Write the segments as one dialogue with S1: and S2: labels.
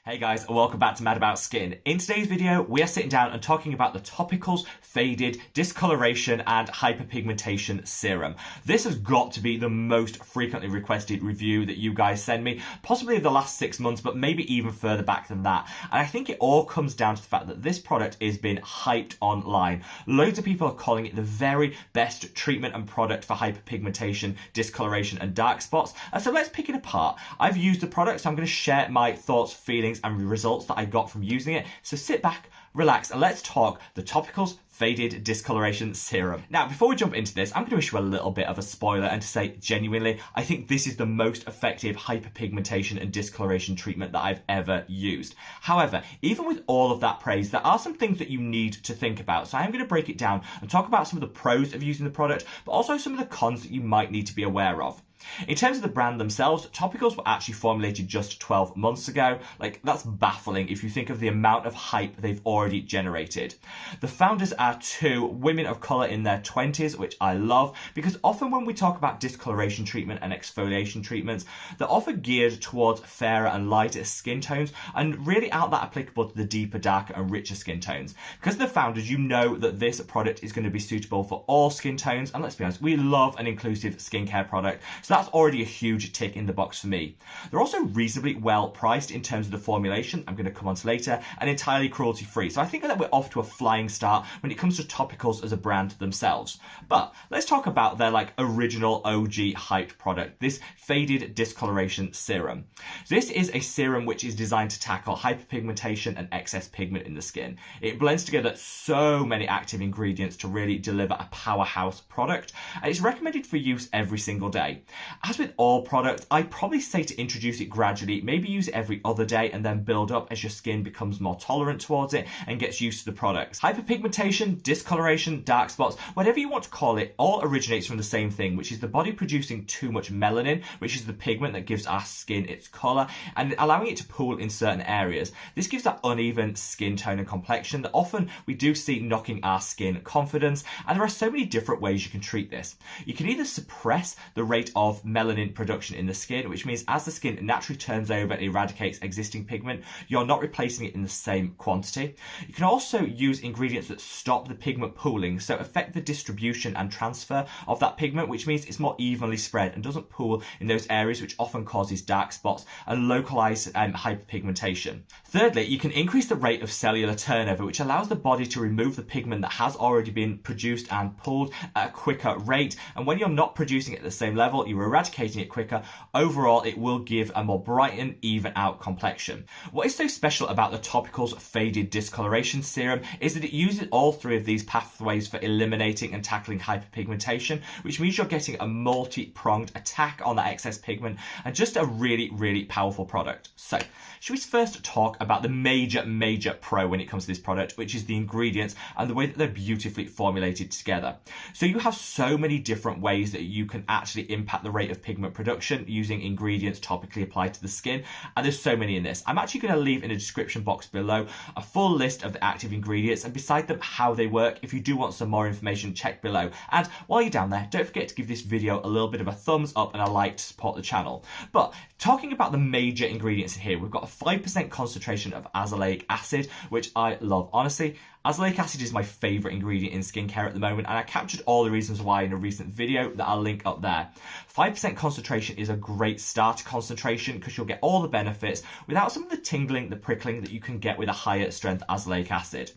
S1: Hey guys, and welcome back to Mad About Skin. In today's video, we are sitting down and talking about the Topicals Faded Discoloration and Hyperpigmentation Serum. This has got to be the most frequently requested review that you guys send me, possibly of the last 6 months, but maybe even further back than that. And I think it all comes down to the fact that this product is being hyped online. Loads of people are calling it the very best treatment and product for hyperpigmentation, discoloration, and dark spots. And so let's pick it apart. I've used the product, so I'm going to share my thoughts, feelings, and results that I got from using it. So sit back, relax, and let's talk the Topicals Faded Discoloration Serum. Now, before we jump into this, I'm going to issue a little bit of a spoiler and to say, genuinely, I think this is the most effective hyperpigmentation and discoloration treatment that I've ever used. However, even with all of that praise, there are some things that you need to think about. So I'm going to break it down and talk about some of the pros of using the product, but also some of the cons that you might need to be aware of. In terms of the brand themselves, Topicals were actually formulated just 12 months ago. Like, that's baffling if you think of the amount of hype they've already generated. The founders are two women of colour in their 20s, which I love, because often when we talk about discoloration treatment and exfoliation treatments, they're often geared towards fairer and lighter skin tones and really aren't that applicable to the deeper, darker and richer skin tones. Because of the founders, you know that this product is going to be suitable for all skin tones, and let's be honest, we love an inclusive skincare product. So that's already a huge tick in the box for me. They're also reasonably well priced in terms of the formulation, I'm going to come on to later, and entirely cruelty free. So I think that we're off to a flying start when it comes to Topicals as a brand themselves. But let's talk about their original OG hyped product, this Faded Discoloration Serum. This is a serum which is designed to tackle hyperpigmentation and excess pigment in the skin. It blends together so many active ingredients to really deliver a powerhouse product, and it's recommended for use every single day. As with all products, I'd probably say to introduce it gradually, maybe use it every other day and then build up as your skin becomes more tolerant towards it and gets used to the products. Hyperpigmentation, discoloration, dark spots, whatever you want to call it, all originates from the same thing, which is the body producing too much melanin, which is the pigment that gives our skin its colour, and allowing it to pool in certain areas. This gives that uneven skin tone and complexion that often we do see knocking our skin confidence, and there are so many different ways you can treat this. You can either suppress the rate of melanin production in the skin, which means as the skin naturally turns over and eradicates existing pigment, you're not replacing it in the same quantity. You can also use ingredients that stop the pigment pooling, so affect the distribution and transfer of that pigment, which means it's more evenly spread and doesn't pool in those areas which often causes dark spots and localized hyperpigmentation. Thirdly, you can increase the rate of cellular turnover, which allows the body to remove the pigment that has already been produced and pooled at a quicker rate, and when you're not producing it at the same level, you're eradicating it quicker. Overall, it will give a more bright and even out complexion. What is so special about the Topicals Faded Discoloration Serum is that it uses all three of these pathways for eliminating and tackling hyperpigmentation, which means you're getting a multi-pronged attack on that excess pigment and just a really, really powerful product. So, should we first talk about the major pro when it comes to this product, which is the ingredients and the way that they're beautifully formulated together. So you have so many different ways that you can actually impact the rate of pigment production using ingredients topically applied to the skin, and there's so many in this. I'm actually going to leave in the description box below a full list of the active ingredients and beside them how they work. If you do want some more information, check below. And while you're down there, don't forget to give this video a little bit of a thumbs up and a like to support the channel. But talking about the major ingredients in here, we've got a 5% concentration of azelaic acid, which I love. Honestly, azelaic acid is my favourite ingredient in skincare at the moment, and I captured all the reasons why in a recent video that I'll link up there. 5% concentration is a great starter concentration because you'll get all the benefits without some of the tingling, the prickling that you can get with a higher strength azelaic acid.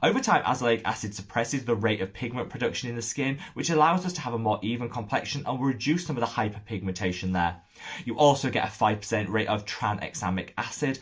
S1: Over time, azelaic acid suppresses the rate of pigment production in the skin, which allows us to have a more even complexion and will reduce some of the hyperpigmentation there. You also get a 5% rate of tranexamic acid.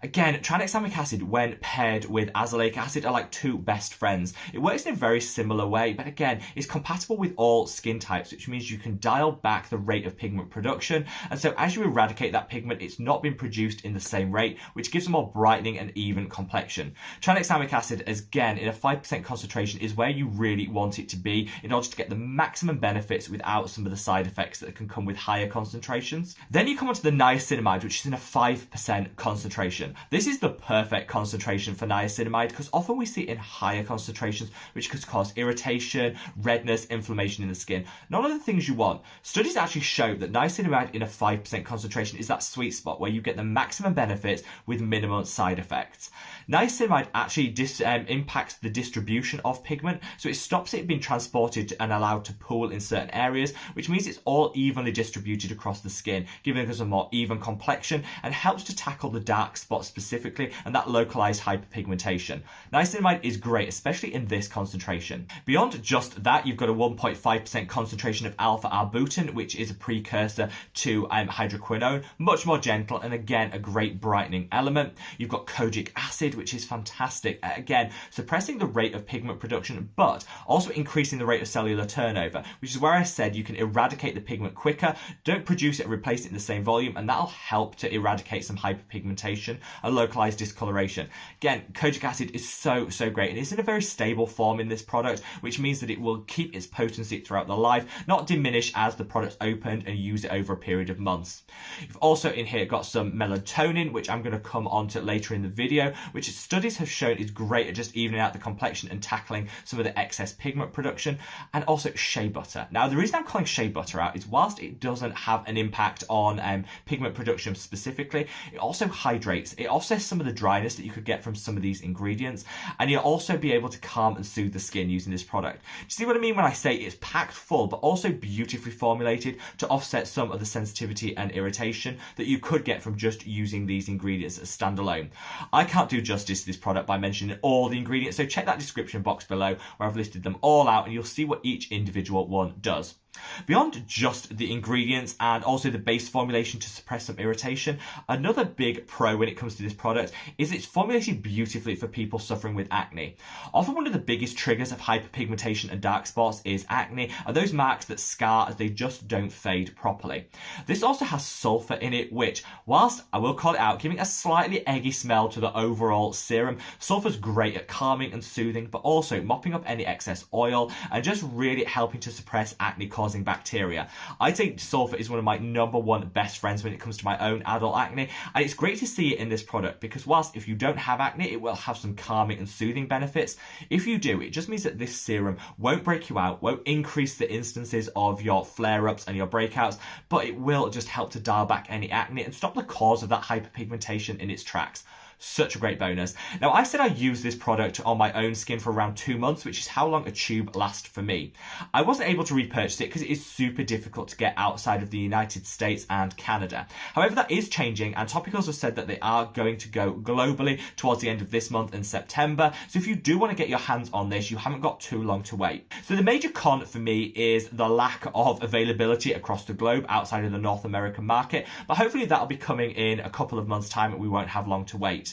S1: Again, tranexamic acid, when paired with azelaic acid, are like two best friends. It works in a very similar way, but again, it's compatible with all skin types, which means you can dial back the rate of pigment production. And so as you eradicate that pigment, it's not being produced in the same rate, which gives a more brightening and even complexion. Tranexamic acid, again, in a 5% concentration, is where you really want it to be in order to get the maximum benefits without some of the side effects that can come with higher concentrations. Then you come onto the niacinamide, which is in a 5% concentration. concentration. This is the perfect concentration for niacinamide because often we see it in higher concentrations, which could cause irritation, redness, inflammation in the skin. None of the things you want. Studies actually show that niacinamide in a 5% concentration is that sweet spot where you get the maximum benefits with minimal side effects. Niacinamide actually impacts the distribution of pigment, so it stops it being transported and allowed to pool in certain areas, which means it's all evenly distributed across the skin, giving us a more even complexion and helps to tackle the dark spots specifically and that localized hyperpigmentation. Niacinamide is great, especially in this concentration. Beyond just that, you've got a 1.5% concentration of alpha-arbutin, which is a precursor to hydroquinone, much more gentle and again a great brightening element. You've got kojic acid, which is fantastic, again suppressing the rate of pigment production but also increasing the rate of cellular turnover, which is where I said you can eradicate the pigment quicker, don't produce it and replace it in the same volume, and that'll help to eradicate some hyperpigmentation and localized discoloration. Again, kojic acid is so great, and it's in a very stable form in this product, which means that it will keep its potency throughout the life, not diminish as the product's opened and use it over a period of months. You've also in here got some melatonin, which I'm going to come on to later in the video, which studies have shown is great at just evening out the complexion and tackling some of the excess pigment production, and also shea butter. Now, the reason I'm calling shea butter out is whilst it doesn't have an impact on pigment production specifically, it also hydrates. It offsets some of the dryness that you could get from some of these ingredients, and you'll also be able to calm and soothe the skin using this product. Do you see what I mean when I say it's packed full but also beautifully formulated to offset some of the sensitivity and irritation that you could get from just using these ingredients as standalone? I can't do justice to this product by mentioning all the ingredients, so check that description box below where I've listed them all out and you'll see what each individual one does. Beyond just the ingredients and also the base formulation to suppress some irritation, another big pro when it comes to this product is it's formulated beautifully for people suffering with acne. Often one of the biggest triggers of hyperpigmentation and dark spots is acne, and those marks that scar as they just don't fade properly. This also has sulfur in it, which, whilst I will call it out, giving a slightly eggy smell to the overall serum, sulfur's great at calming and soothing, but also mopping up any excess oil and just really helping to suppress acne causing bacteria. I'd say sulfur is one of my #1 best friends when it comes to my own adult acne, and it's great to see it in this product because whilst if you don't have acne, it will have some calming and soothing benefits. If you do, it just means that this serum won't break you out, won't increase the instances of your flare-ups and your breakouts, but it will just help to dial back any acne and stop the cause of that hyperpigmentation in its tracks. Such a great bonus. Now, I said I used this product on my own skin for around 2 months, which is how long a tube lasts for me. I wasn't able to repurchase it because it is super difficult to get outside of the United States and Canada. However, that is changing, and Topicals have said that they are going to go globally towards the end of this month in September. So if you do want to get your hands on this, you haven't got too long to wait. So the major con for me is the lack of availability across the globe outside of the North American market, but hopefully that'll be coming in a couple of months' time and we won't have long to wait.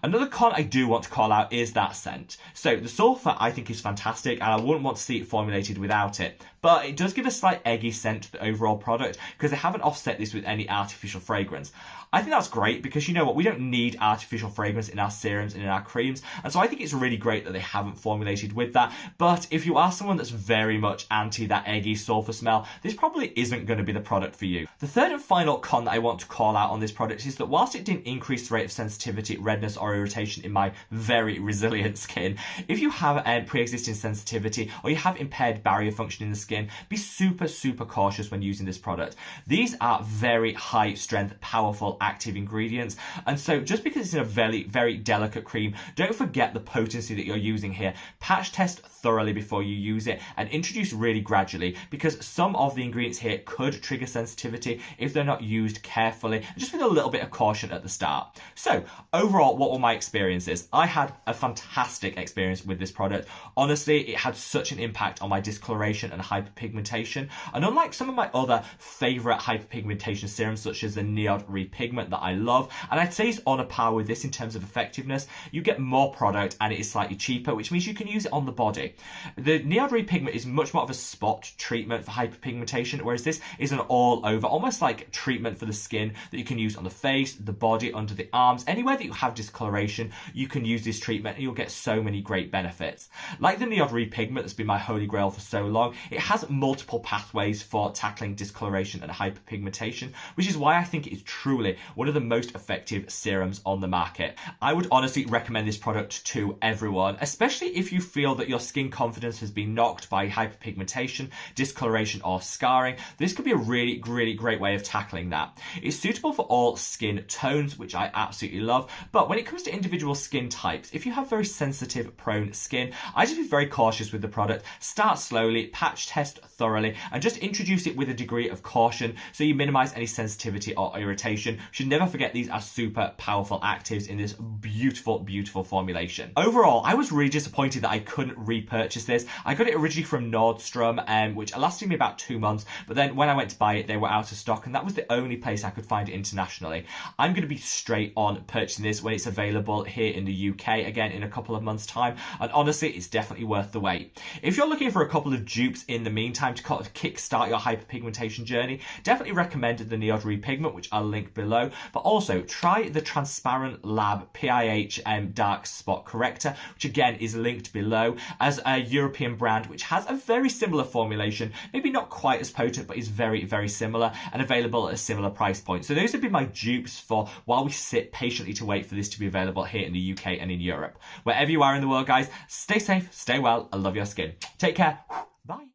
S1: Another con I do want to call out is that scent. So the sulfur I think is fantastic and I wouldn't want to see it formulated without it, but it does give a slight eggy scent to the overall product because they haven't offset this with any artificial fragrance. I think that's great because you know what, we don't need artificial fragrance in our serums and in our creams, and so I think it's really great that they haven't formulated with that. But if you are someone that's very much anti that eggy sulfur smell, this probably isn't going to be the product for you. The third and final con that I want to call out on this product is that whilst it didn't increase the rate of sensitivity, redness or irritation in my very resilient skin, if you have a pre-existing sensitivity or you have impaired barrier function in the skin, be super cautious when using this product. These are very high strength, powerful active ingredients, and so just because it's in a very delicate cream, don't forget the potency that you're using here. Patch test thoroughly before you use it and introduce really gradually, because some of the ingredients here could trigger sensitivity if they're not used carefully, just with a little bit of caution at the start. So overall, what were my experiences? I had a fantastic experience with this product. Honestly, it had such an impact on my discoloration and hyperpigmentation, and unlike some of my other favorite hyperpigmentation serums such as the Niod Repigment that I love, and I'd say it's on a par with this in terms of effectiveness, you get more product and it is slightly cheaper, which means you can use it on the body. The Niod Repigment is much more of a spot treatment for hyperpigmentation, whereas this is an all over, almost like treatment for the skin that you can use on the face, the body, under the arms, anywhere that you have discoloration, you can use this treatment and you'll get so many great benefits. Like the Niod Repigment that's been my holy grail for so long, it has multiple pathways for tackling discoloration and hyperpigmentation, which is why I think it is truly one of the most effective serums on the market. I would honestly recommend this product to everyone, especially if you feel that your skin confidence has been knocked by hyperpigmentation, discoloration, or scarring. This could be a really great way of tackling that. It's suitable for all skin tones, which I absolutely love, but when it comes to individual skin types, if you have very sensitive, prone skin, I just be very cautious with the product. Start slowly, patch test thoroughly, and just introduce it with a degree of caution so you minimize any sensitivity or irritation. You should never forget these are super powerful actives in this beautiful formulation. Overall, I was really disappointed that I couldn't repurchase this. I got it originally from Nordstrom, which lasted me about 2 months, but then when I went to buy it, they were out of stock, and that was the only place I could find it internationally. I'm going to be straight on purchasing this when it's available here in the UK, again in a couple of months' time, and honestly, it's definitely worth the wait. If you're looking for a couple of dupes in the meantime to kind of kickstart your hyperpigmentation journey, definitely recommend the Neod Repigment, which I'll link below, but also try the Transparent Lab PIH Dark Spot Corrector, which again is linked below, as a European brand which has a very similar formulation, maybe not quite as potent, but is very similar and available at a similar price point. So those have been my dupes for while we sit patiently to wait for this to be available here in the UK and in Europe. Wherever you are in the world, guys, stay safe, stay well, and love your skin. Take care. Bye.